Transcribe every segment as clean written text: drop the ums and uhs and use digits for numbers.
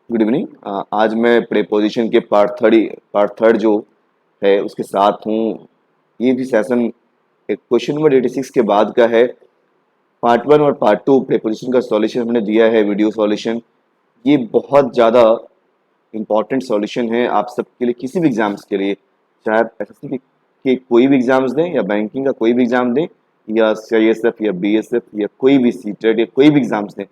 Good evening. आज मैं preposition के पार्ट थर्ड जो है उसके साथ हूँ। ये भी सेशन एक क्वेश्चन नंबर 86 के बाद का है। पार्ट वन और पार्ट टू प्रेपोजिशन का सॉल्यूशन हमने दिया है, वीडियो सॉल्यूशन। ये बहुत ज़्यादा इंपॉर्टेंट सॉल्यूशन है आप सबके लिए, किसी भी एग्जाम्स के लिए, चाहे आप एसएससी के कोई भी एग्जाम्स दें या बैंकिंग का कोई भी एग्जाम दें या सीआईएसएफ या बीएसएफ या कोई भी सीटेट या कोई भी एग्जाम्स दें।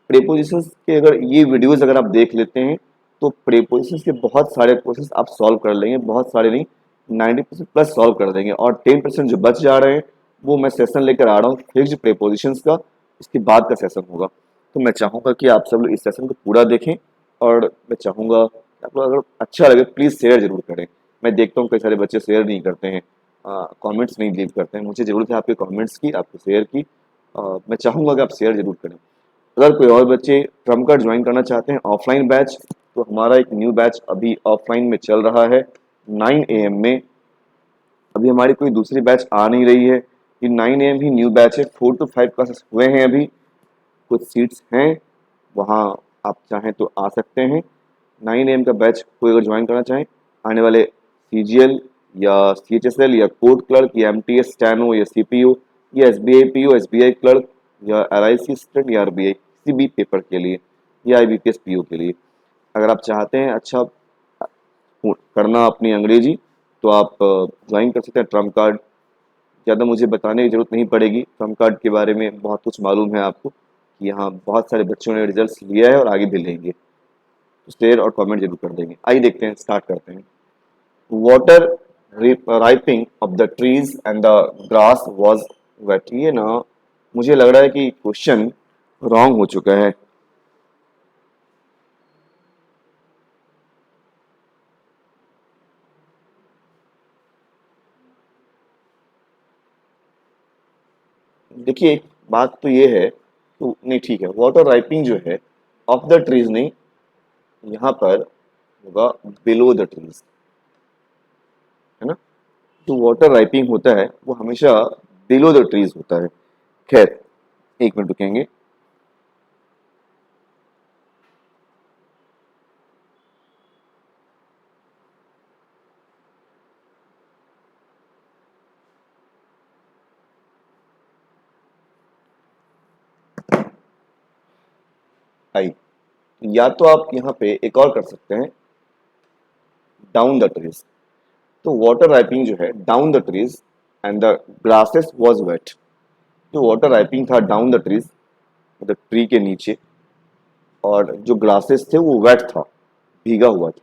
प्रेपोजिशंस के अगर ये वीडियोस अगर आप देख लेते हैं तो प्रेपोजिशंस के बहुत सारे क्वेश्चंस आप सॉल्व कर लेंगे, बहुत सारे नहीं, 90% प्लस सॉल्व कर देंगे। और 10% जो बच जा रहे हैं वो मैं सेशन लेकर आ रहा हूँ फिक्स्ड प्रेपोजिशंस का, इसके बाद का सेशन होगा। तो मैं चाहूँगा कि आप सब लोग इस सेशन को पूरा देखें और मैं चाहूँगा कि आप लोग अगर अच्छा लगे प्लीज़ शेयर जरूर करें। मैं देखता हूँ कई सारे बच्चे शेयर नहीं करते हैं, कमेंट्स नहीं लीव करते हैं। मुझे ज़रूरत है आपके कमेंट्स की, आपके शेयर की। मैं चाहूँगा कि आप शेयर जरूर करें। अगर कोई और बच्चे ट्रम्प कार्ड ज्वाइन करना चाहते हैं ऑफलाइन बैच, तो हमारा एक न्यू बैच अभी ऑफलाइन में चल रहा है 9 AM में। अभी हमारी कोई दूसरी बैच आ नहीं रही है, ये 9 AM ही न्यू बैच है। 4 to 5 क्लासेस हुए हैं, अभी कुछ सीट्स हैं, वहाँ आप चाहें तो आ सकते हैं। 9 AM का बैच कोई अगर ज्वाइन करना चाहें, आने वाले सीजीएल या सीएचएसएल या कोर्ट क्लर्क या एमटीएस स्टैनो या सीपीओ या एसबीआई पीओ, एसबीआई क्लर्क या एलआईसी असिस्टेंट या आरबीआई किसी भी पेपर के लिए या आईबीपीएस पीओ के लिए, अगर आप चाहते हैं अच्छा करना अपनी अंग्रेजी, तो आप ज्वाइन कर सकते हैं ट्रम्प कार्ड। ज़्यादा मुझे बताने की जरूरत नहीं पड़ेगी, ट्रम्प कार्ड के बारे में बहुत कुछ मालूम है आपको कि यहाँ बहुत सारे बच्चों ने रिजल्ट्स लिया है और आगे भी लेंगे। तो शेयर और कमेंट जरूर कर देंगे। आइए देखते हैं, स्टार्ट करते हैं। Water dripping off the trees and the grass was wet. ये ना मुझे लग रहा है कि क्वेश्चन रॉन्ग हो चुका है। देखिए बात तो ये है, तो नहीं ठीक है, वाटर राइपिंग जो है ऑफ द ट्रीज नहीं, यहाँ पर होगा बिलो द ट्रीज, है ना। जो वाटर राइपिंग होता है वो हमेशा बिलो द ट्रीज होता है। खैर, एक मिनट रुकेंगे। आई, या तो आप यहाँ पे एक और कर सकते हैं, डाउन द ट्रीज। तो वाटर राइपिंग जो है down the trees and the grasses was wet. जो वाटर राइपिंग था डाउन द ट्रीज, मतलब ट्री के नीचे, और जो ग्रासेस थे वो वेट था, भीगा हुआ था।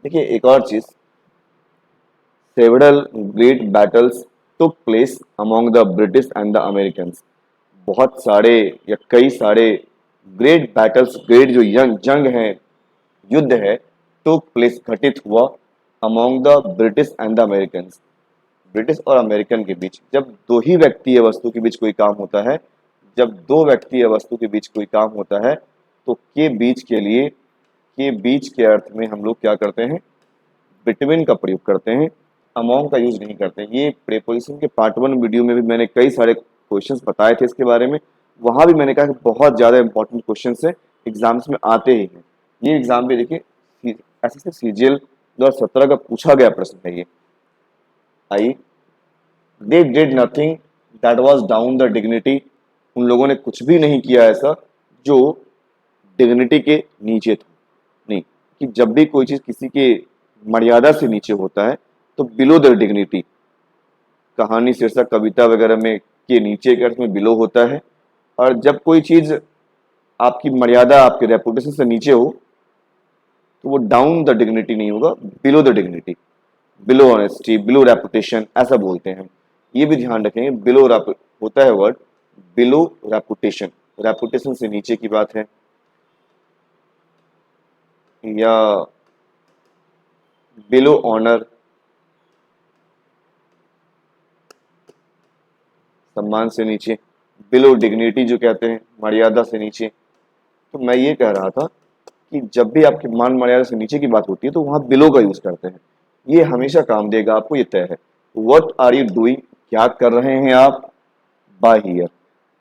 देखिए एक और चीज, several great battles took place among the British and the American. बहुत सारे या कई सारे ग्रेट बैटल्स, ग्रेट जो यंग जंग है, युद्ध है, टुक प्लेस घटित हुआ among the British and the American. British और अमेरिकन के बीच। जब दो ही व्यक्ति या वस्तु के बीच कोई काम होता है, जब दो व्यक्ति या वस्तु के बीच कोई काम होता है, तो के बीच के लिए, के बीच के अर्थ में हम लोग क्या करते हैं, बिटवीन का प्रयोग करते हैं, अमोंग का यूज नहीं करते। ये प्रेपोजिशन के पार्ट वन वीडियो में भी मैंने कई सारे क्वेश्चंस बताए थे इसके बारे में। वहां भी मैंने कहा कि बहुत ज्यादा इंपॉर्टेंट क्वेश्चन है, एग्जाम्स में आते ही हैं। ये एग्जाम में देखिए ऐसे सीजीएल 2017 का पूछा गया प्रश्न है ये। I, they did nothing that was down the dignity. उन लोगों ने कुछ भी नहीं किया ऐसा जो डिग्निटी के नीचे था। नहीं, कि जब भी कोई चीज किसी के मर्यादा से नीचे होता है तो बिलो द डिग्निटी, कहानी शीर्षक कविता वगैरह में के नीचे के अर्थ में बिलो होता है। और जब कोई चीज आपकी मर्यादा, आपके रेपुटेशन से नीचे हो, तो वो डाउन द डिग्निटी नहीं होगा, below the dignity, below honesty, below reputation ऐसा बोलते हैं। ये भी ध्यान रखेंगे, बिलो होता है वर्ड बिलो रेपुटेशन, रेपुटेशन से नीचे की बात है, या बिलो ऑनर, सम्मान से नीचे, बिलो डिग्निटी जो कहते हैं मर्यादा से नीचे। तो मैं ये कह रहा था कि जब भी आपकी मान मर्यादा से नीचे की बात होती है तो वहां बिलो का यूज करते हैं। ये हमेशा काम देगा आपको, ये तय है। वट आर यू डूइंग, क्या कर रहे हैं आप, बाय हियर।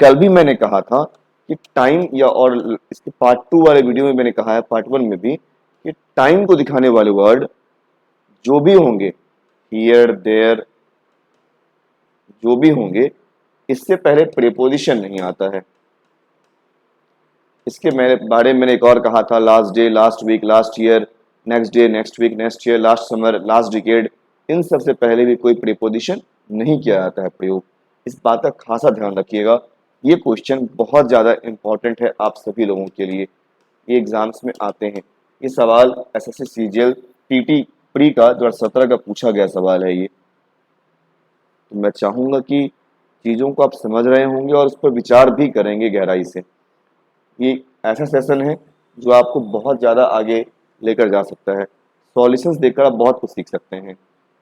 कल भी मैंने कहा था कि टाइम या, और इसके पार्ट 2 वाले वीडियो में मैंने कहा है, पार्ट 1 में भी, कि टाइम को दिखाने वाले वर्ड जो भी होंगे, हियर देयर, जो भी होंगे, इससे पहले प्रीपोजिशन नहीं आता है। इसके मेरे बारे में मैंने एक और कहा था, last day, last week, last year, next day, next week, next year, last summer, last decade, इन सब से पहले भी कोई प्रीपोजिशन नहीं किया जाता है प्रयोग। इस बात का खासा ध्यान रखिएगा। ये क्वेश्चन बहुत ज़्यादा इंपॉर्टेंट है आप सभी लोगों के लिए, ये एग्जाम्स में आते हैं। ये सवाल एसएससी सीजीएल टीटी प्री का 2017 का पूछा गया सवाल है ये। तो मैं चाहूँगा कि चीज़ों को आप समझ रहे होंगे और उस पर विचार भी करेंगे गहराई से। ये ऐसा सेशन है जो आपको बहुत ज़्यादा आगे लेकर जा सकता है। सॉल्यूशंस देखकर आप बहुत कुछ सीख सकते हैं।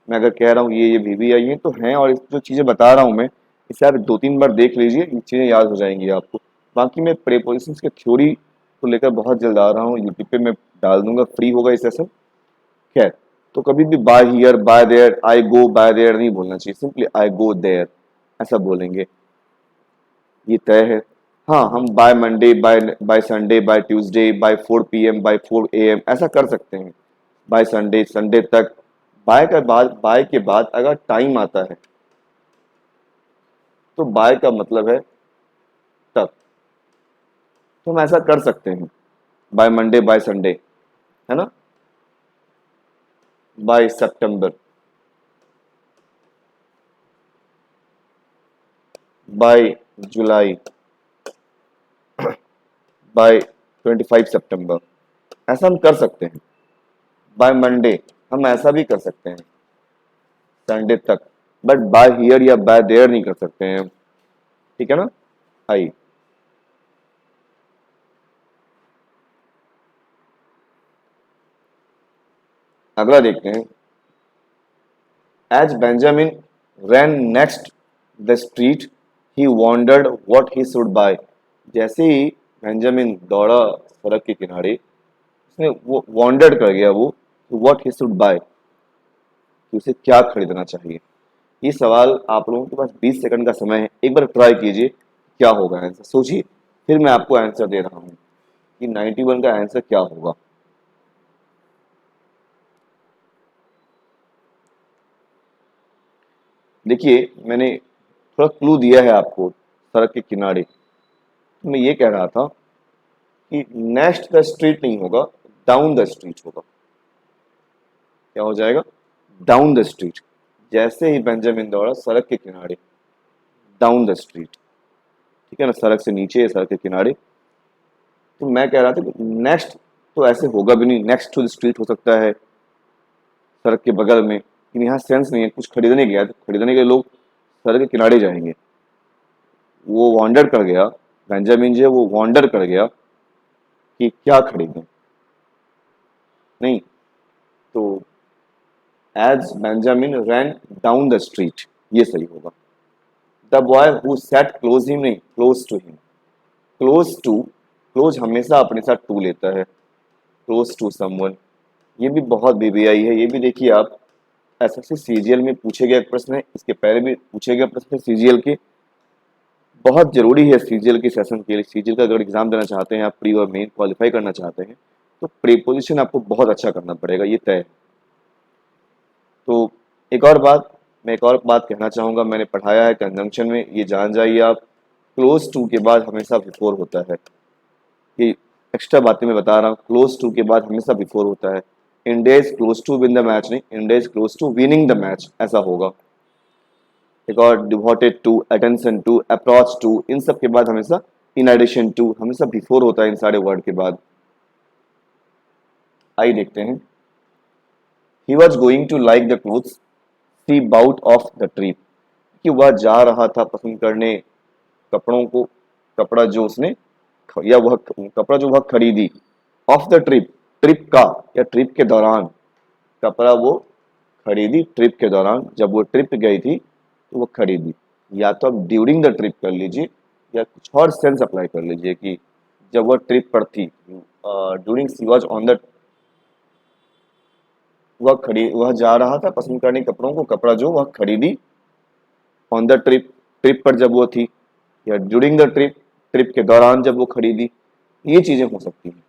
मैं अगर कह रहा हूँ ये VBI हैं तो हैं, और जो चीज़ें बता रहा हूँ मैं, इसे आप 2-3 बार देख लीजिए, ये चीज़ें याद हो जाएंगी आपको। बाकी मैं प्रीपोजिशंस की थ्योरी को लेकर बहुत जल्द आ रहा हूँ, यूट्यूब पे मैं डाल दूंगा, फ्री होगा ये सेशन। खैर, तो कभी भी by here, by there, I go by there नहीं बोलना चाहिए, सिंपली आई गो देयर ऐसा बोलेंगे, ये तय है। हाँ, हम by Monday, by by Sunday, by Tuesday, by 4 PM, by 4 AM ऐसा कर सकते हैं। बाय संडे, संडे तक। बाय के बाद अगर टाइम आता है तो बाय का मतलब है तक, तो हम ऐसा कर सकते हैं, बाय मंडे, बाय संडे, है ना, बाय सितंबर, बाय जुलाई, बाय 25 सितंबर, ऐसा हम कर सकते हैं। बाय मंडे हम ऐसा भी कर सकते हैं, संडे तक, बट बाय हियर या बाय देयर नहीं कर सकते हैं हम, ठीक है ना। आइए अगला देखते हैं। As Benjamin ran next the street he wondered what he should buy। जैसे ही बेंजामिन दौड़ा सड़क के किनारे, उसने वो वॉन्डर्ड कर गया वो, व्हाट ही शुड बाय, कि उसे क्या खरीदना चाहिए। ये सवाल आप लोगों के पास 20 सेकंड का समय है, एक बार ट्राई कीजिए क्या होगा आंसर, सोचिए, फिर मैं आपको आंसर दे रहा हूँ कि 91 का आंसर क्या होगा। देखिए, मैंने थोड़ा क्लू दिया है आपको, सड़क के किनारे। तो मैं ये कह रहा था कि नेक्स्ट द स्ट्रीट नहीं होगा, डाउन द स्ट्रीट होगा। क्या हो जाएगा, डाउन द स्ट्रीट। जैसे ही बेंजामिन दौड़ा सड़क के किनारे, डाउन द स्ट्रीट, ठीक है ना, सड़क से नीचे, सड़क के किनारे। तो मैं कह रहा था कि नेक्स्ट तो ऐसे होगा भी नहीं, नेक्स्ट टू द स्ट्रीट हो सकता है, सड़क के बगल में, लेकिन यहाँ सेंस नहीं है। कुछ खरीदने गया तो खरीदने के लोग सड़क के किनारे जाएंगे। वो वॉन्डर कर गया, बेंजामिन जो है वो वॉन्डर कर गया कि क्या खरीदें, नहीं, तो as Benjamin ran down the street, ये सही होगा। The boy who sat close him, नहीं, close to him. Close to, close हमेशा अपने साथ टू लेता है, क्लोज टू समवन, ये भी बहुत बीबीआई है। ये भी देखिए आप, एसएससी सीजीएल में पूछे गए प्रश्न है, इसके पहले भी पूछे गए प्रश्न है सीजीएल के, बहुत जरूरी है सीजीएल के सेशन के लिए। सीजीएल का अगर एग्जाम देना चाहते हैं आप, प्री और मेन क्वालिफाई करना चाहते हैं, तो प्रीपोजिशन आपको बहुत अच्छा करना पड़ेगा, ये तय है। तो एक और बात कहना चाहूँगा, मैंने पढ़ाया है कंजंक्शन में, ये जान जाइए आप, क्लोज टू के बाद हमेशा बिफोर होता है। ये एक्स्ट्रा बातें मैं बता रहा हूँ, क्लोज टू के बाद हमेशा बिफोर होता है। India is close to win the match, नहीं, India is close to winning the match, ऐसा होगा। एक और, devoted to, attention to, approach to, इन सब के बाद हमेशा इन एडिशन टू, हमेशा बिफोर होता है इन सारे वर्ड के बाद। आइए देखते हैं। He was going to like the clothes she bought of the trip, कि वह जा रहा था पसंद करने कपड़ों को, कपड़ा जो उसने, या वह कपड़ा जो वह खरीदी, ऑफ द ट्रिप, ट्रिप का या ट्रिप के दौरान, कपड़ा वो खरीदी ट्रिप के दौरान, जब वो ट्रिप गई थी तो वो खरीदी। या तो आप ड्यूरिंग द ट्रिप कर लीजिए, या कुछ और सेंस अप्लाई कर लीजिए कि जब वह ट्रिप पर थी, during she was on the, वह जा रहा था पसंद करने कपड़ों को, कपड़ा जो वह खरीदी ऑन द ट्रिप, ट्रिप पर जब वो थी, या ड्यूरिंग द ट्रिप, ट्रिप के दौरान जब वो खरीदी, ये चीज़ें हो सकती हैं।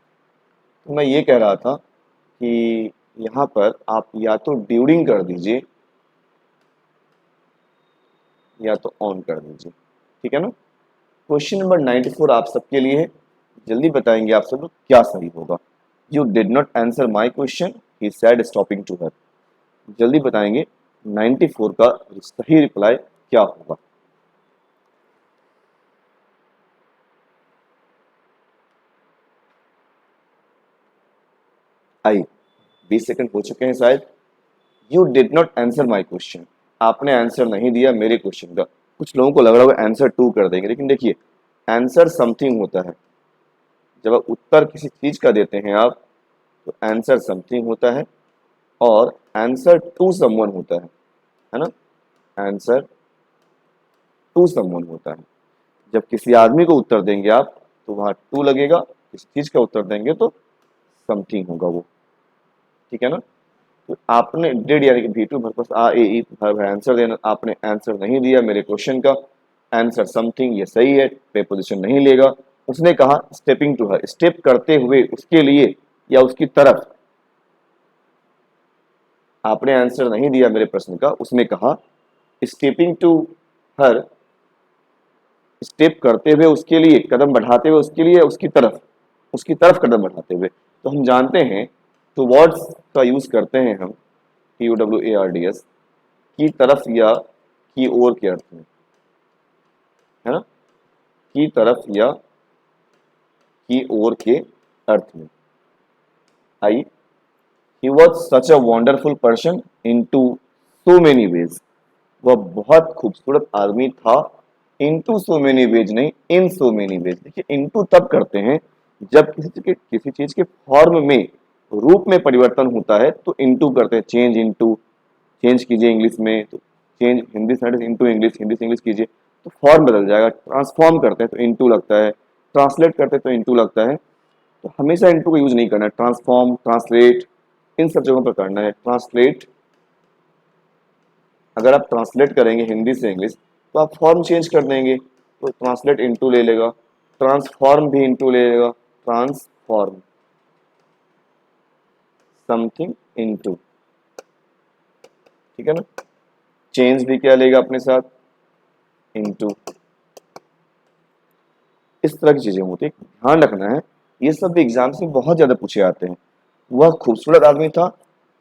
तो मैं ये कह रहा था कि यहाँ पर आप या तो ड्यूरिंग कर दीजिए या तो ऑन कर दीजिए, ठीक है ना। क्वेश्चन नंबर 94 आप सबके लिए है, जल्दी बताएंगे आप सब लोग क्या सही होगा। You did not answer my question, he said stopping to her. जल्दी बताएंगे 94 का सही रिप्लाई क्या होगा। आई 20 सेकंड हो चुके हैं शायद। You did not answer my question, आपने आंसर नहीं दिया मेरे क्वेश्चन का। कुछ लोगों को लग रहा होगा आंसर 2 कर देंगे, लेकिन देखिए आंसर समथिंग होता है। जब आप उत्तर किसी चीज का देते हैं आप, तो आंसर समथिंग होता है और आंसर टू समवन होता है ना। आंसर टू समवन होता है। जब किसी आदमी को उत्तर देंगे आप, तो वहां टू लगेगा, किसी चीज का उत्तर देंगे तो समथिंग होगा वो, ठीक है ना। तो आपने डिड यानी कि V2 पर्पस आ ए ई वर्ब है आंसर देना, आपने आंसर नहीं दिया मेरे क्वेश्चन का। आंसर समथिंग ये सही है, प्रीपोजिशन नहीं लेगा। उसने कहा स्टेपिंग टू हर, स्टेप करते हुए उसके लिए या उसकी तरफ। आपने आंसर नहीं दिया मेरे प्रश्न का, उसने कहा स्टेपिंग टू हर, स्टेप करते हुए उसके लिए, कदम बढ़ाते हुए उसके लिए, उसकी तरफ कदम बढ़ाते हुए। तो हम जानते हैं टुवर्ड्स का यूज करते हैं हम, TUWARDS, की तरफ या की ओर के अर्थ में, है ना। की तरफ या की ओर के अर्थ में। I he was such a wonderful person in to so many ways, वह बहुत खूबसूरत आदमी था। इनटू सो मेनी वेज नहीं, इन सो मेनी वेज। देखिए इनटू तब करते हैं जब किसी चीज के फॉर्म में, रूप में परिवर्तन होता है, तो इनटू करते हैं। चेंज इनटू, चेंज कीजिए इंग्लिश में, तो चेंज हिंदी से इनटू इंग्लिश, हिंदी से इंग्लिश कीजिए तो फॉर्म बदल जाएगा। ट्रांसफॉर्म करते हैं तो इनटू लगता है, ट्रांसलेट करते हैं तो इनटू लगता है। तो हमेशा इनटू का यूज नहीं करना है। ट्रांसफॉर्म, ट्रांसलेट, इन सब जगहों पर करना है। ट्रांसलेट, अगर आप ट्रांसलेट करेंगे हिंदी से इंग्लिश, तो आप फॉर्म चेंज कर देंगे, तो ट्रांसलेट इनटू ले लेगा। ट्रांसफॉर्म भी इनटू ले लेगा, ट्रांसफॉर्म समथिंग इनटू, ठीक है ना। चेंज भी क्या लेगा अपने साथ, इनटू। इस तरह की चीजें होती है, ध्यान रखना है। ये सब भी एग्जाम्स में बहुत ज्यादा पूछे आते हैं। वह खूबसूरत आदमी था,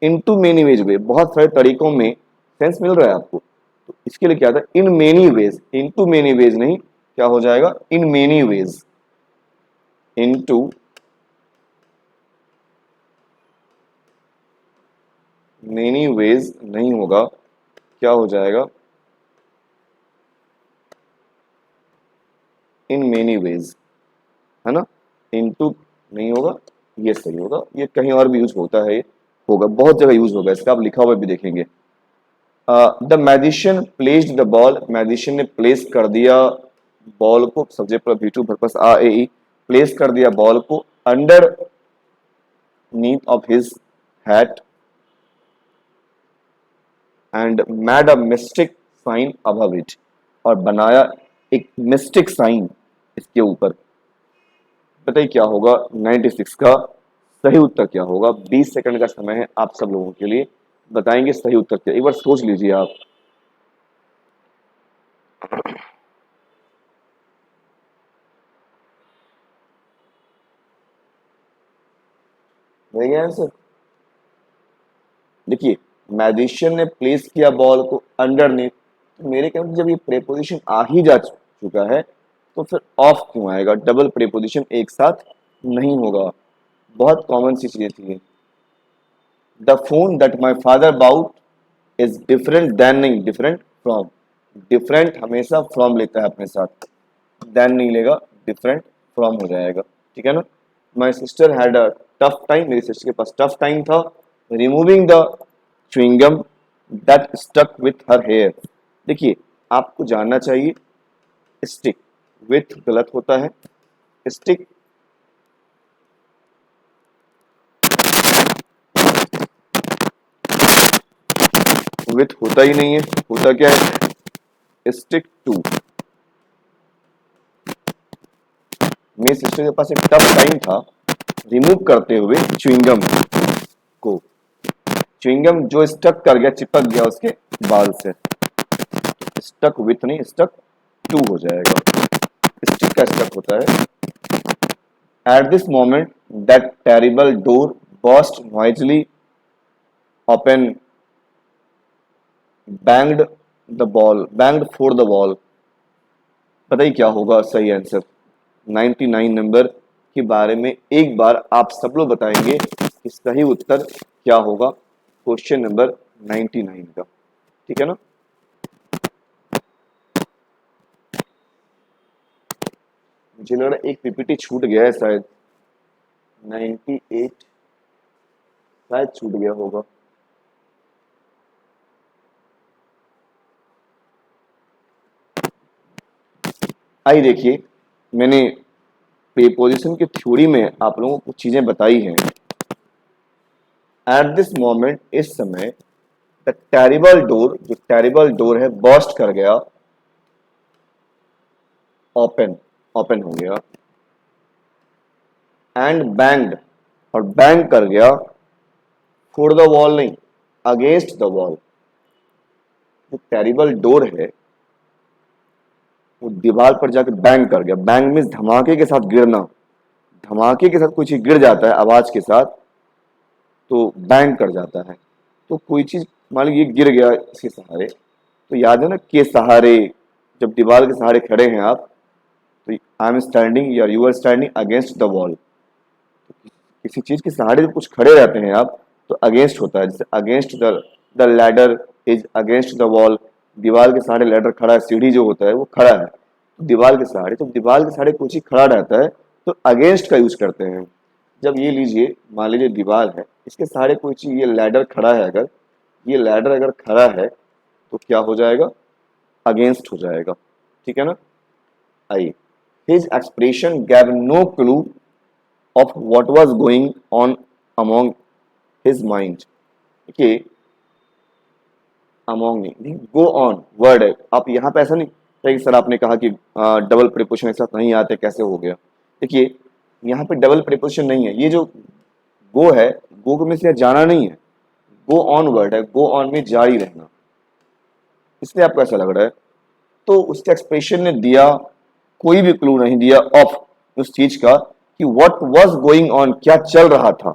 इनटू मेनी वेज वे, बहुत सारे तरीकों में सेंस मिल रहा है आपको। तो इसके लिए क्या था, in many ways, into many ways नहीं, क्या हो जाएगा, in many ways. Into many ways नहीं होगा, क्या हो जाएगा, इन मेनी वेज, है ना। इनटू नहीं होगा, ये सही होगा। ये कहीं और भी यूज होता है, होगा बहुत जगह यूज होगा इसका, आप लिखा हुआ भी देखेंगे। The magician placed the ball, magician ने प्लेस कर दिया बॉल को, सब्जेक्ट पर V2 पर्पस आ ए ई, प्लेस कर दिया बॉल को underneath of his hat and made a mystic sign above it, और बनाया एक मिस्टिक साइन इसके ऊपर। बताइए क्या होगा 96 का सही उत्तर क्या होगा। 20 सेकंड का समय है आप सब लोगों के लिए, बताएंगे सही उत्तर क्या। एक बार सोच लीजिए आप। नहीं गया आंसर। देखिए मैजिशियन ने प्लेस किया बॉल को अंडरनीथ, तो मेरे कहने जब ये प्रेपोजिशन आ ही जा चुका है, तो फिर ऑफ क्यों आएगा, डबल प्रेपोजिशन एक साथ नहीं होगा। बहुत कॉमन सी चीजें थी। The phone that my father bought is different than, नहीं डिफरेंट फ्रॉम। डिफरेंट हमेशा फ्रॉम लेता है अपने साथ, देन नहीं लेगा, डिफरेंट फ्रॉम हो जाएगा, ठीक है ना। My sister had a tough time, मेरी सिस्टर के पास टफ टाइम था removing the chewing gum that stuck with her hair. देखिए आपको जानना चाहिए, स्टिक विथ गलत होता है, स्टिक विथ होता ही नहीं है, होता क्या है, स्टिक टू। सिस्टर के पास एक टफ टाइम था रिमूव करते हुए च्युइंगम को। च्युइंगम जो स्टक कर गया, चिपक गया उसके बाल से, स्टक विथ नहीं, स्टक टू हो जाएगा, स्टिक का स्टक होता है। At this moment that terrible door burst Noisli open, banged banged for the wall. बताइए क्या होगा सही आंसर। 99 नंबर के बारे में एक बार आप सब लोग बताएंगे कि सही उत्तर क्या होगा क्वेश्चन नंबर 99 का, ठीक है ना। मुझे लग रहा है एक पीपीटी छूट गया है शायद, 98 शायद छूट गया होगा। आइए देखिए, मैंने प्रीपोजिशन की थ्योरी में आप लोगों को चीजें बताई हैं। एट दिस मोमेंट, इस समय, द टेरिबल डोर, जो टेरिबल डोर है बर्स्ट कर गया, ओपन ओपन हो गया, एंड बैंग्ड और बैंग कर गया, फॉर द वॉल नहीं, अगेंस्ट द वॉल। जो टेरिबल डोर है वो दीवार पर जाकर बैंग कर गया। बैंग मीन्स धमाके के साथ गिरना, धमाके के साथ कोई चीज गिर जाता है आवाज के साथ तो बैंग कर जाता है। तो कोई चीज मान लीजिए गिर गया इसके सहारे, तो याद है ना के सहारे, जब दीवार के सहारे खड़े हैं आप, तो आई एम स्टैंडिंग या you are standing against the wall. किसी चीज के सहारे जब कुछ खड़े रहते हैं आप तो अगेंस्ट होता है, जैसे against the ladder is against the wall. दीवार के सहारे लैडर खड़ा है, सीढ़ी जो होता है वो खड़ा है तो दीवार के सहारे। तो दीवार के सहारे कोई चीज खड़ा रहता है तो अगेंस्ट का यूज करते हैं। जब ये लीजिए, मान लीजिए दीवार है, इसके सहारे कोई चीज, ये लैडर खड़ा है, अगर ये लैडर अगर खड़ा है तो क्या हो जाएगा, अगेंस्ट हो जाएगा, ठीक है ना। आइए, his expression gave no clue of what was going on among his mind। देखिए, among नहीं, go on वर्ड है। आप यहाँ पे ऐसा नहीं कहेंगे सर आपने कहा कि डबल प्रीपोजिशन एक साथ नहीं आते, कैसे हो गया। देखिए, यहाँ पे डबल प्रीपोजिशन नहीं है, ये जो गो है, गो में से जाना नहीं है, गो ऑन वर्ड है, गो ऑन में जारी रहना, इसलिए आपको ऐसा लग रहा है। तो उसके एक्सप्रेशन ने दिया, कोई भी क्लू नहीं दिया ऑफ उस चीज का कि व्हाट वाज गोइंग ऑन, क्या चल रहा था।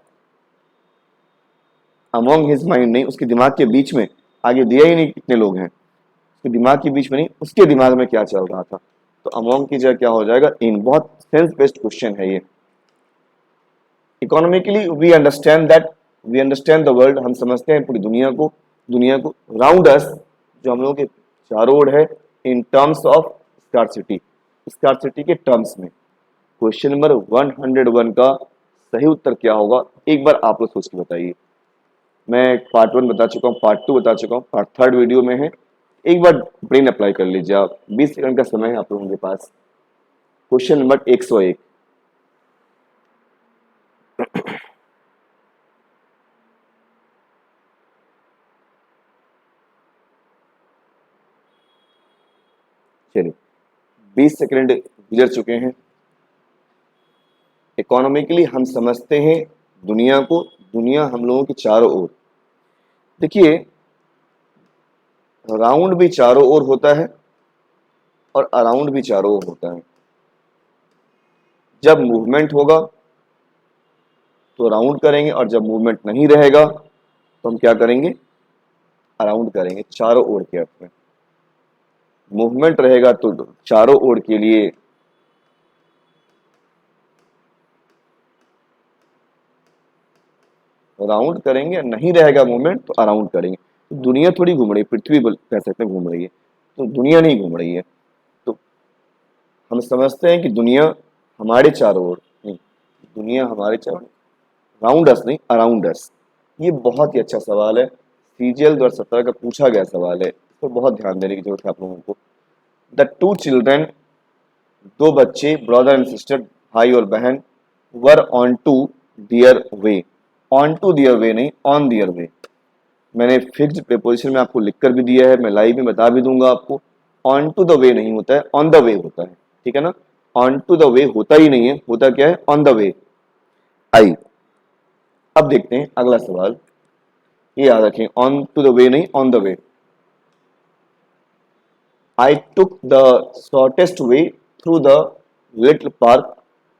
अमोंग हिज माइंड नहीं, उसके दिमाग के बीच में, आगे दिया ही नहीं कितने लोग हैं, उसके दिमाग के बीच में नहीं, उसके दिमाग में क्या चल रहा था। तो अमोंग की जगह क्या हो जाएगा, इन। बहुत सेंस बेस्ड क्वेश्चन है ये। Economically we understand the world, हम समझते हैं पूरी दुनिया को राउंड अस, जो हम लोगों के चारों ओर है, इन टर्म्स ऑफ स्कार्सिटी के टर्म्स में। क्वेश्चन नंबर 101 का सही उत्तर क्या होगा एक बार आप लोग सोच के बताइए। मैं पार्ट 1 बता चुका हूँ, पार्ट 2 बता चुका हूँ, पार्ट 3 वीडियो में है। एक बार ब्रेन अप्लाई कर लीजिए आप, 20 सेकंड का समय है आप लोगों के पास। क्वेश्चन नंबर 101, चलिए 20 सेकंड गुजर चुके हैं। इकोनॉमिकली हम समझते हैं दुनिया को, दुनिया हम लोगों के चारों ओर। देखिए, राउंड भी चारों ओर होता है और अराउंड भी चारों ओर होता है। जब मूवमेंट होगा तो राउंड करेंगे और जब मूवमेंट नहीं रहेगा तो हम क्या करेंगे, अराउंड करेंगे, चारों ओर के अर्थ में। मूवमेंट रहेगा तो चारों ओर के लिए राउंड करेंगे, नहीं रहेगा मूवमेंट तो अराउंड करेंगे। तो दुनिया थोड़ी घूम रही है, पृथ्वी कह सकते हैं घूम रही है, तो दुनिया नहीं घूम रही है। तो हम समझते हैं कि दुनिया हमारे चारों ओर नहीं, दुनिया हमारे चारों, राउंड अस नहीं, अराउंड अस। ये बहुत ही अच्छा सवाल है, सीजीएल 2017 का पूछा गया सवाल है, इस पर बहुत ध्यान देने की जरूरत है आप लोगों को। द टू चिल्ड्रन, दो बच्चे, ब्रदर एंड सिस्टर, भाई और बहन, were on to their way. On to their way नहीं, ऑन दियर वे। मैंने फिक्स्ड प्रीपोजिशन में आपको लिखकर भी दिया है, मैं लाइव में बता भी दूंगा आपको। ऑन टू द वे नहीं होता है, ऑन द वे होता है, ठीक है ना। ऑन टू द वे होता ही नहीं है, होता क्या है, ऑन द वे। आई, अब देखते हैं अगला सवाल, ये याद रखें, ऑन टू द वे नहीं, on the way. I took the shortest way through the little park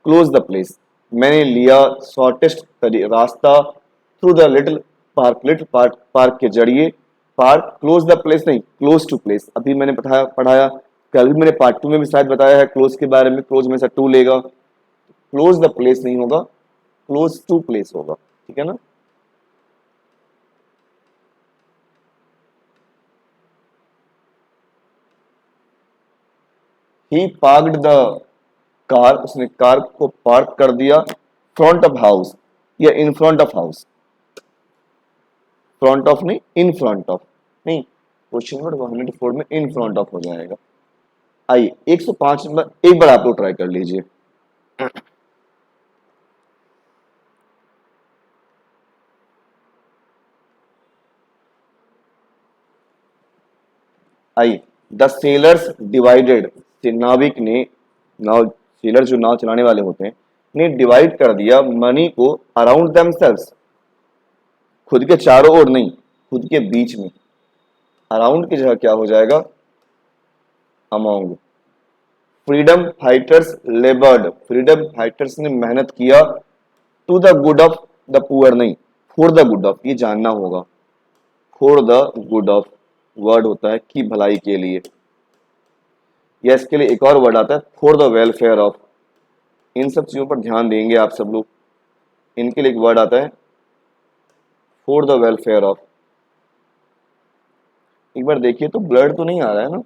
close the place. मैंने लिया शॉर्टेस्ट रास्ता through the little park, little park, park के जरिए, पार्क क्लोज द प्लेस नहीं, close to place. अभी मैंने पढ़ाया, कल भी मैंने पार्ट 2 में भी शायद बताया है क्लोज के बारे में, क्लोज में से टू लेगा, क्लोज द प्लेस नहीं होगा, क्लोज टू प्लेस होगा, ठीक है ना। ही पार्क्ड द कार, उसने कार को पार्क कर दिया फ्रंट ऑफ हाउस या in front of house, front of नहीं, इन फ्रंट ऑफ नहीं, क्वेश्चन नंबर 104 में इन फ्रंट ऑफ हो जाएगा। आइए 105 नंबर एक बार आप लोग ट्राई कर लीजिए। आइए, द सेलर्स डिवाइडेड, नाविक ने, नाव, सेलर जो नाव चलाने वाले होते हैं, ने डिवाइड कर दिया मनी को अराउंड देमसेल्व्स, खुद के चारों ओर नहीं, खुद के बीच में, अराउंड की जगह क्या हो जाएगा, among. Freedom fighters laboured, freedom fighters ने मेहनत किया to the good of the poor नहीं, फॉर द गुड ऑफ, ये जानना होगा, for the good of word होता है कि भलाई के लिए, या इसके लिए एक और वर्ड आता है फॉर द वेलफेयर ऑफ। इन सब चीजों पर ध्यान देंगे आप सब लोग, इनके लिए एक वर्ड आता है फॉर द वेलफेयर ऑफ। एक बार देखिए तो ब्लड तो नहीं आ रहा है ना,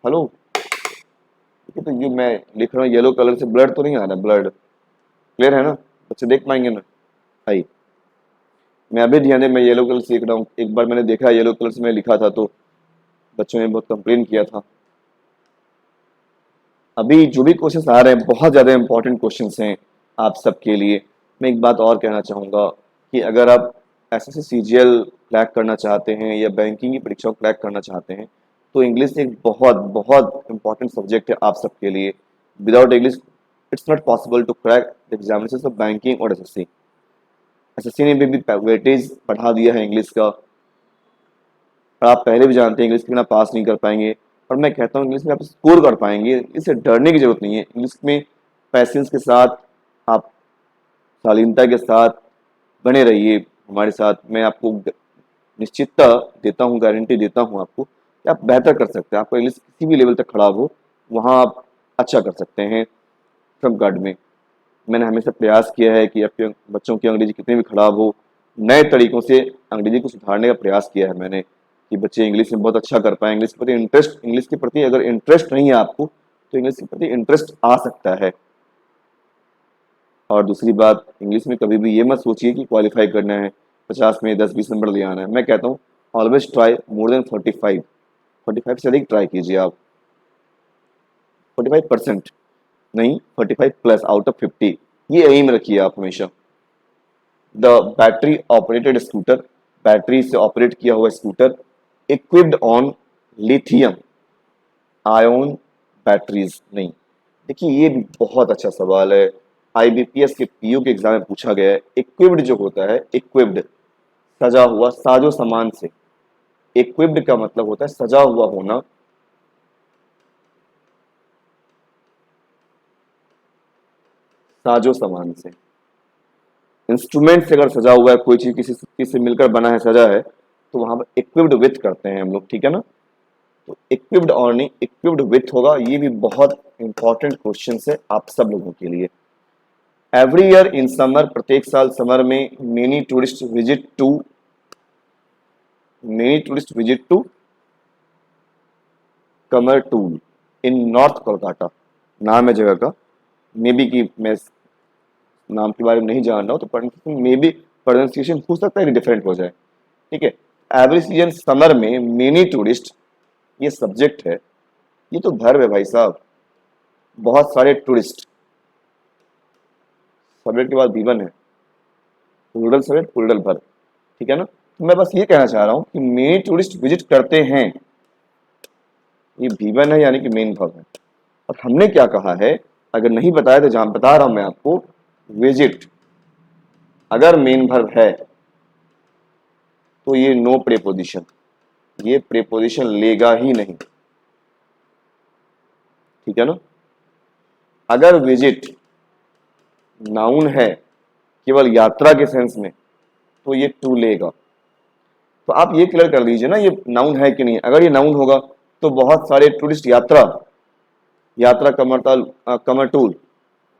हेलो, देखिए तो ये मैं लिख रहा हूँ येलो कलर से, ब्लड तो नहीं आ रहा है, ब्लड क्लियर है ना, बच्चे देख पाएंगे ना। आई, मैं अभी ध्यान दे, मैं येलो कलर से लिख रहा हूँ, एक बार मैंने देखा येलो कलर से मैं लिखा था तो बच्चों ने बहुत कंप्लेन किया था। अभी जो भी क्वेश्चंस आ रहे हैं बहुत ज़्यादा इंपॉर्टेंट क्वेश्चंस हैं आप सबके लिए। मैं एक बात और कहना चाहूँगा कि अगर आप एसएससी सीजीएल क्रैक करना चाहते हैं या बैंकिंग की परीक्षा को क्रैक करना चाहते हैं तो इंग्लिश एक बहुत बहुत इंपॉर्टेंट सब्जेक्ट है आप सबके लिए। Without English it's not possible to crack the examinations of banking और एसएससी। एसएससी ने भी वेटेज बढ़ा दिया है इंग्लिश का, और आप पहले भी जानते हैं इंग्लिश के बिना पास नहीं कर पाएंगे, और मैं कहता हूँ इंग्लिश में आप स्कोर कर पाएंगे, इससे डरने की जरूरत नहीं है। इंग्लिश में पैसेंस के साथ, आप शालीनता के साथ बने रहिए हमारे साथ। मैं आपको निश्चितता देता हूँ, गारंटी देता हूँ आपको कि आप बेहतर कर सकते हैं। आपका इंग्लिश किसी भी लेवल तक खराब हो, वहाँ आप अच्छा कर सकते हैं ट्रम्प कार्ड में। मैंने हमेशा प्रयास किया है कि आपके बच्चों की अंग्रेजी कितनी भी खराब हो, नए तरीकों से अंग्रेजी को सुधारने का प्रयास किया है मैंने कि बच्चे इंग्लिश में बहुत अच्छा कर पाए। इंग्लिश के प्रति इंटरेस्ट, इंग्लिश के प्रति अगर इंटरेस्ट नहीं है आपको तो इंग्लिश के प्रति इंटरेस्ट आ सकता है। और दूसरी बात, इंग्लिश में कभी भी ये मत सोचिए कि क्वालिफाई करना है, 50 में 10-20 नंबर ले आना है। मैं कहता हूँ ऑलवेज ट्राई मोर देन 45 से अधिक ट्राई कीजिए आप, 45% नहीं, 45 प्लस आउट ऑफ 50, ये एम रखिए आप हमेशा। The battery operated scooter, battery से ऑपरेट किया हुआ scooter, equipped on lithium ion batteries नहीं। देखिए ये भी बहुत अच्छा सवाल है, आईबीपीएस के पीयू के एग्जाम में पूछा गया है। इक्विप्ड जो होता है, इक्विप्ड सजा हुआ, साजो सामान से, इक्विप्ड का मतलब होता है सजा हुआ होना। साजो सामान से, इंस्ट्रूमेंट से अगर सजा हुआ है कोई चीज, किसी चीज से मिलकर बना है, सजा है, तो वहां पर इक्विप्ड विथ करते हैं हम लोग, ठीक है ना। तो इक्विप्ड और नहीं, इक्विप्ड विथ होगा। ये भी बहुत इंपॉर्टेंट क्वेश्चन है आप सब लोगों के लिए। एवरी ईयर इन समर, प्रत्येक साल समर में, many tourist visit to Kumartuli in north Kolkata, नाम है जगह का। मे बी की मैं नाम के बारे में नहीं जान रहा हूँ तो मे बी प्रोनाउंसिएशन हो सकता है कि डिफरेंट हो जाए, ठीक है। एवरी सीजन समर में मेनी टूरिस्ट, ये सब्जेक्ट है, ये तो वर्ब है भाई साहब, बहुत सारे टूरिस्ट, सब्जेक्ट के बाद भी1 है, प्लूरल सब्जेक्ट प्लूरल वर्ब, ठीक है ना। तो मैं बस ये कहना चाह रहा हूँ कि मेनी टूरिस्ट विजिट करते हैं, ये भी1 है यानी कि मेन वर्ब है। और हमने क्या कहा है अगर नहीं बताया तो जहां बता रहा हूं मैं आपको, विजिट अगर मेन वर्ब है तो ये नो प्रेपोजिशन, ये प्रेपोजिशन लेगा ही नहीं, ठीक है ना। अगर विजिट नाउन है केवल यात्रा के सेंस में तो ये टू लेगा। तो आप ये क्लियर कर लीजिए ना, ये नाउन है कि नहीं। अगर ये नाउन होगा तो बहुत सारे टूरिस्ट यात्रा, यात्रा कमरटूल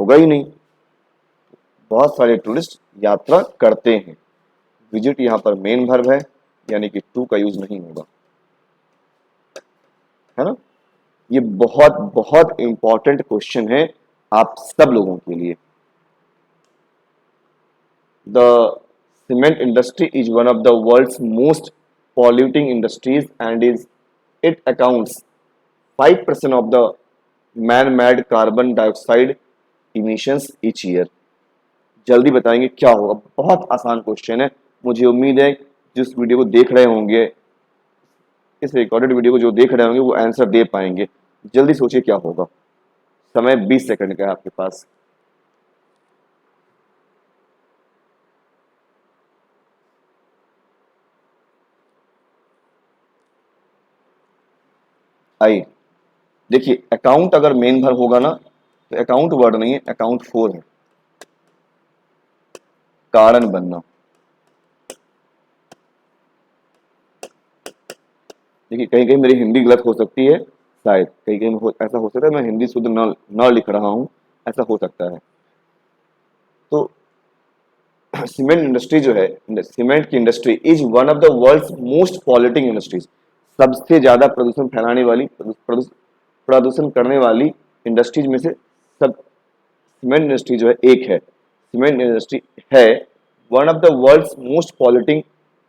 होगा ही नहीं, बहुत सारे टूरिस्ट यात्रा करते हैं। विजिट यहाँ पर मेन वर्ब है, यानी कि टू का यूज नहीं होगा, है ना। ये बहुत बहुत इंपॉर्टेंट क्वेश्चन है आप सब लोगों के लिए। The cement industry is one of the world's most polluting industries and is it accounts 5% of the man made carbon dioxide emissions each year. जल्दी बताएंगे क्या होगा, बहुत आसान क्वेश्चन है। मुझे उम्मीद है जिस वीडियो को देख रहे होंगे, इस रिकॉर्डेड वीडियो को जो देख रहे होंगे वो आंसर दे पाएंगे। जल्दी सोचिए क्या होगा, समय 20 सेकंड का है आपके पास। आइए देखिए, अकाउंट अगर मेन भर होगा ना तो अकाउंट वर्ड नहीं है, अकाउंट फोर है, कारण बनना। देखिए कहीं कहीं मेरी हिंदी गलत हो सकती है, शायद कहीं कहीं ऐसा हो सकता है मैं हिंदी शुद्ध न लिख रहा हूं, ऐसा हो सकता है। तो सीमेंट इंडस्ट्री जो है, सीमेंट की industry is one of the world's most polluting industries, सबसे ज्यादा प्रदूषण फैलाने वाली, प्रदूषण करने वाली इंडस्ट्रीज में से सब सीमेंट इंडस्ट्री जो है एक है। सीमेंट इंडस्ट्री है one of the world's most polluting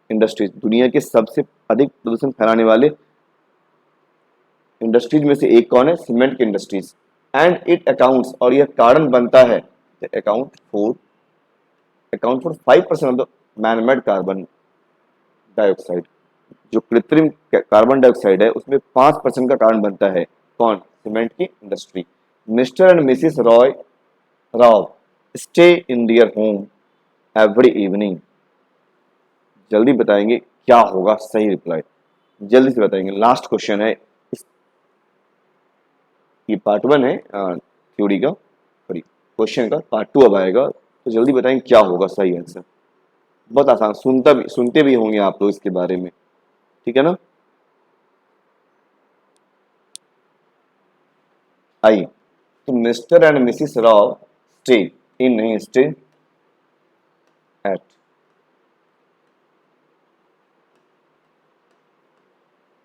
industries, दुनिया के सबसे अधिक प्रदूषण फैलाने वाले इंडस्ट्रीज में से एक कौन है, सीमेंट की इंडस्ट्रीज। एंड इट अकाउंट्स, और यह कारण बनता है, account for 5% of the man made carbon dioxide, जो कृत्रिम कार्बन डाइऑक्साइड है उसमें 5% का कारण बनता है। कौन, सीमेंट की industry. Mister and missus Roy Rao stay in their home every evening. जल्दी बताएंगे क्या होगा सही रिप्लाई, जल्दी से बताएंगे। लास्ट क्वेश्चन है, ये पार्ट 1 है थ्योरी का, सॉरी क्वेश्चन का, पार्ट 2 अब आएगा। तो जल्दी बताएंगे क्या होगा सही आंसर। बहुत आसान, सुनते भी होंगे आप लोग इसके बारे में, ठीक है ना। आइए, तो mister and Mrs Rao stay इन, नहीं स्टे एट,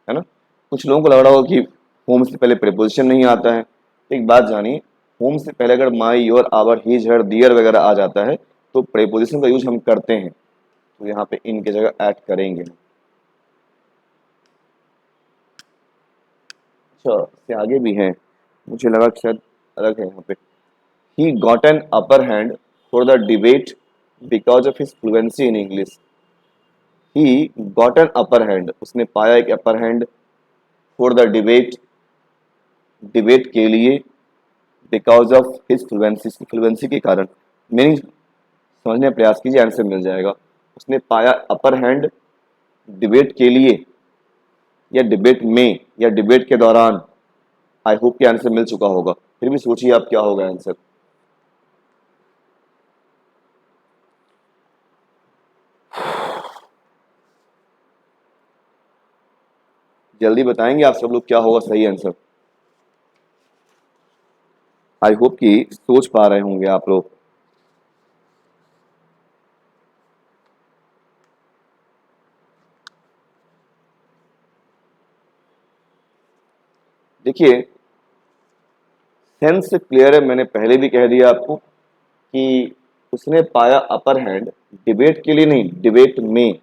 है ना। कुछ लोगों को लग रहा होगा कि होम से पहले प्रीपोजिशन नहीं आता है। एक बात जानिए, होम से पहले अगर माई, योर, आवर, हिज, हर, दियर वगैरह आ जाता है तो प्रीपोजिशन का यूज हम करते हैं, तो यहाँ पे इन की जगह ऐड करेंगे। अच्छा, इससे आगे भी है, मुझे लगा कि शायद अलग है यहाँ पे। He got an upper hand for the debate because of his fluency in English. He got an upper hand, उसने पाया एक upper hand, for the debate, debate के लिए, because of his fluency, fluency के कारण। मीनिंग समझने का प्रयास कीजिए, आंसर मिल जाएगा। उसने पाया अपर हैंड डिबेट के लिए, या डिबेट में, या डिबेट के दौरान। आई होप कि आंसर मिल चुका होगा, फिर भी सोचिए आप क्या होगा आंसर। जल्दी बताएंगे आप सब लोग क्या होगा सही आंसर। आई होप कि सोच पा रहे होंगे आप लोग। देखिए सेंस क्लियर है, मैंने पहले भी कह दिया आपको कि उसने पाया अपर हैंड डिबेट के लिए नहीं, डिबेट में,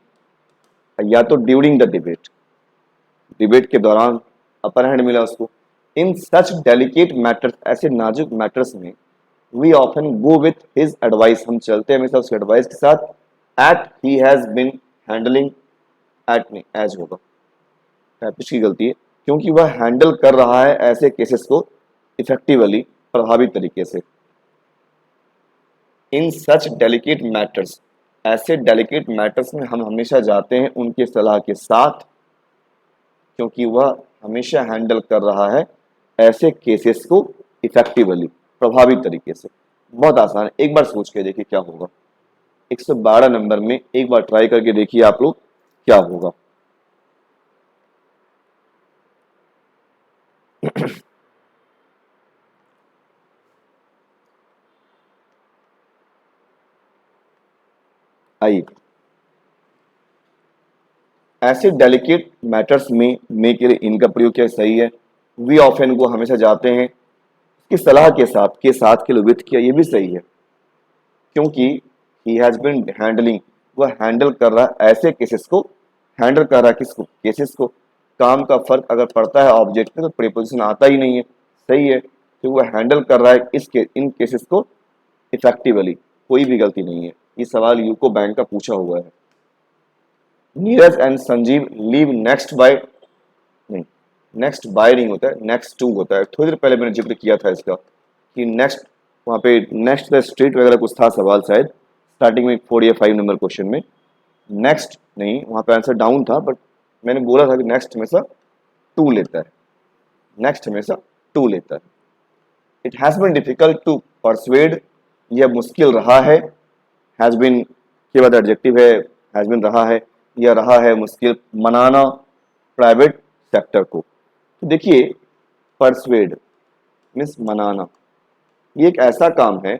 या तो ड्यूरिंग द डिबेट, डिबेट के दौरान अपर हैंड मिला उसको। इन सच डेलिकेट मैटर्स, ऐसे नाजुक मैटर्स में, we often go with his advice, हम चलते हैं हमेशा उसके एडवाइस के साथ। Yet he has been handling, at में एज होगा, टैपिश की गलती है, क्योंकि वह हैंडल कर रहा है ऐसे केसेस को इफेक्टिवली, प्रभावी तरीके से। इन सच डेलिकेट मैटर्स, ऐसे डेलिकेट मैटर्स में हम हमेशा जाते हैं उनके सलाह के साथ, क्योंकि वह हमेशा हैंडल कर रहा है ऐसे केसेस को इफेक्टिवली, प्रभावी तरीके से। बहुत आसान है, एक बार सोच के देखिए क्या होगा। 112 नंबर में एक बार ट्राई करके देखिए आप लोग क्या होगा। आइए, ऐसे डेलिकेट मैटर्स में के लिए इनका प्रयोग क्या सही है। वी ऑफन को हमेशा जाते हैं कि सलाह के साथ के लिए विथ किया, ये भी सही है, क्योंकि ही हैज बिन हैंडलिंग, वह हैंडल कर रहा है ऐसे केसेस को। हैंडल कर रहा है किसको, केसेस को। काम का फर्क अगर पड़ता है ऑब्जेक्ट में तो प्रीपोजिशन आता ही नहीं है, सही है, तो वह हैंडल कर रहा है इन केसेस को इफेक्टिवली, कोई भी गलती नहीं है। ये सवाल यूको बैंक का पूछा हुआ है। Neeraj and Sanjeev live next by, नहीं, नेक्स्ट बाय नहीं होता है, नेक्स्ट टू होता है। थोड़ी देर पहले मैंने जिक्र किया था इसका कि नेक्स्ट, वहाँ पे नेक्स्ट द स्ट्रीट वगैरह कुछ था सवाल, शायद स्टार्टिंग में 4 या 5 नंबर क्वेश्चन में। नेक्स्ट नहीं, वहाँ पे आंसर डाउन था, बट मैंने बोला था कि नेक्स्ट हमेशा टू लेता है, नेक्स्ट हमेशा टू लेता है। It has been difficult to persuade, यह मुश्किल रहा है। हैज़ बिन के बाद एडजेक्टिव है, हैज़ बिन रहा है, यह रहा है मुश्किल मनाना प्राइवेट सेक्टर को। तो देखिए, परसुएड मीन्स मनाना, ये एक ऐसा काम है,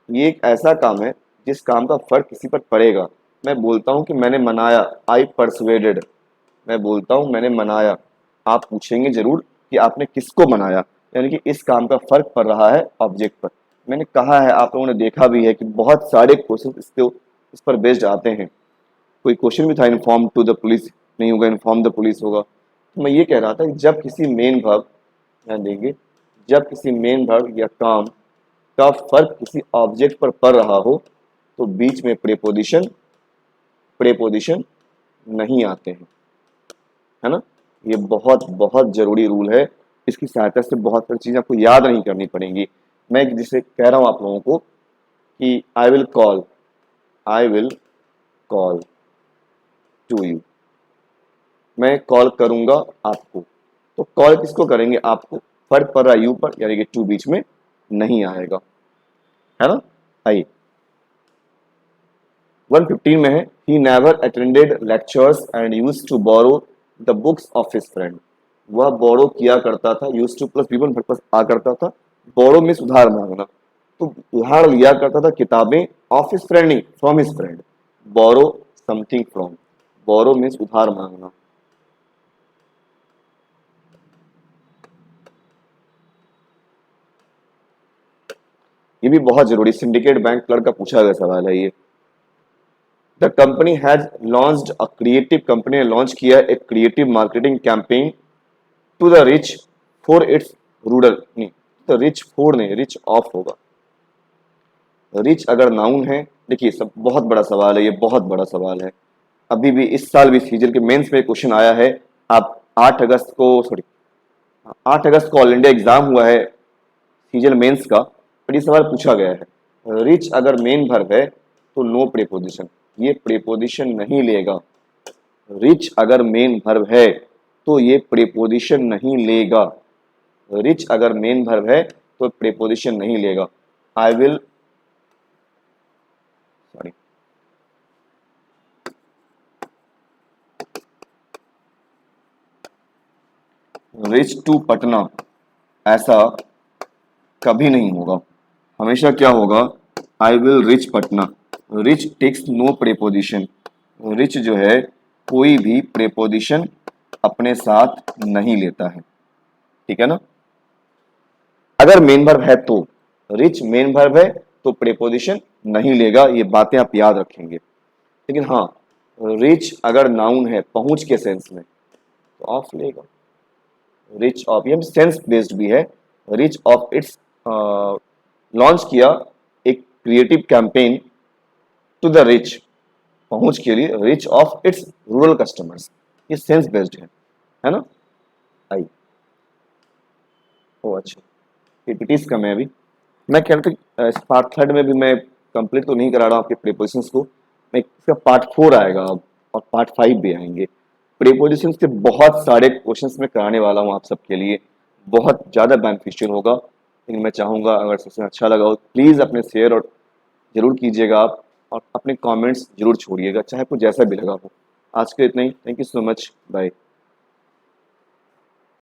ये एक ऐसा काम है जिस काम का फर्क किसी पर पड़ेगा। मैं बोलता हूँ कि मैंने मनाया, आई परसुएडेड, मैं बोलता हूँ मैंने मनाया, आप पूछेंगे जरूर कि आपने किसको मनाया, यानी कि इस काम का फर्क पड़ रहा है ऑब्जेक्ट पर। मैंने कहा है, आप लोगों ने देखा भी है कि बहुत सारे क्वेश्चन इस पर बेस्ड आते हैं। कोई क्वेश्चन भी था इन्फॉर्म टू द पुलिस, नहीं होगा इन्फॉर्म द पुलिस होगा। तो मैं ये कह रहा था कि जब किसी मेन वर्ब, ध्यान देंगे, जब किसी मेन वर्ब या काम का फर्क किसी ऑब्जेक्ट पर पड़ रहा हो तो बीच में प्रेपोजिशन नहीं आते हैं, है ना। ये बहुत बहुत जरूरी रूल है, इसकी सहायता से बहुत सारी चीजें आपको याद नहीं करनी पड़ेंगी। मैं जिसे कह रहा हूं आप लोगों को कि I will call to you, मैं कॉल करूंगा आपको, तो कॉल किसको करेंगे, आपको। फर्क पड़ रहा है यू पर, यानी कि टू बीच में नहीं आएगा, है ना। आइए, 115 में है, he never attended lectures and used to borrow the books of his friend. वह बोरो किया करता था, used to plus V one plus आ करता था। बोरो में उधार मांगना, तो उधार लिया करता था किताबें, ऑफ हिज फ्रेंड नहीं, from his friend. Borrow something from, borrow means उधार मांगना। ये भी बहुत जरूरी, सिंडिकेट बैंक क्लर्क का पूछा गया सवाल है ये। The company has launched a creative, company ने लॉन्च किया एक creative marketing campaign to the reach for its rural, नहीं, तो रिच फॉर नहीं, रिच ऑफ होगा। रिच अगर नाउन है, देखिए सब बहुत बड़ा सवाल है, ये बहुत बड़ा सवाल है। अभी भी इस साल भी सीजन के मेंस में क्वेश्चन आया है। आप 8 अगस्त को ऑल इंडिया एग्जाम हुआ है सीजन मेंस का, पर ये सवाल पूछा गया है। रिच अगर मेन वर्ब है तो नो प्रेपोजिशन, ये प्रेपोजिशन नहीं लेगा। रिच अगर मेन वर्ब है तो ये प्रेपोजिशन नहीं लेगा। रिच अगर मेन वर्ब है तो प्रेपोजिशन नहीं लेगा। I will, sorry, reach to Patna, ऐसा कभी नहीं होगा। हमेशा क्या होगा, I will reach Patna. Reach takes no preposition, reach जो है कोई भी प्रेपोजिशन अपने साथ नहीं लेता है, ठीक है ना। अगर मेन वर्ब है तो, रिच मेन वर्ब है तो प्रेपोजिशन नहीं लेगा, ये बातें आप याद रखेंगे। लेकिन हाँ, रिच अगर नाउन है पहुंच के सेंस में तो ऑफ लेगा। रिच ऑफ, ये सेंस बेस्ड भी है। रिच ऑफ इट्स, लॉन्च किया एक creative campaign to the reach, पहुंच के लिए, reach of its rural customers, ये सेंस बेस्ड है ना। आई, ओ अच्छा, एक्टिविटीज़ कम है अभी। मैं कह रहा था इस पार्ट थर्ड में भी मैं कंप्लीट तो नहीं करा रहा हूँ आपके प्रीपोजिशंस को, मैं इसका पार्ट 4 आएगा अब और पार्ट 5 भी आएंगे। प्रीपोजिशंस के बहुत सारे क्वेश्चंस मैं कराने वाला हूँ आप सबके लिए, बहुत ज़्यादा बेनिफिशियल होगा। लेकिन मैं चाहूँगा अगर सेशन अच्छा लगा हो प्लीज़ अपने शेयर और ज़रूर कीजिएगा आप, और अपने कमेंट्स ज़रूर छोड़िएगा, चाहे आपको जैसा भी लगा हो। आज के इतना ही, thank you so much, bye.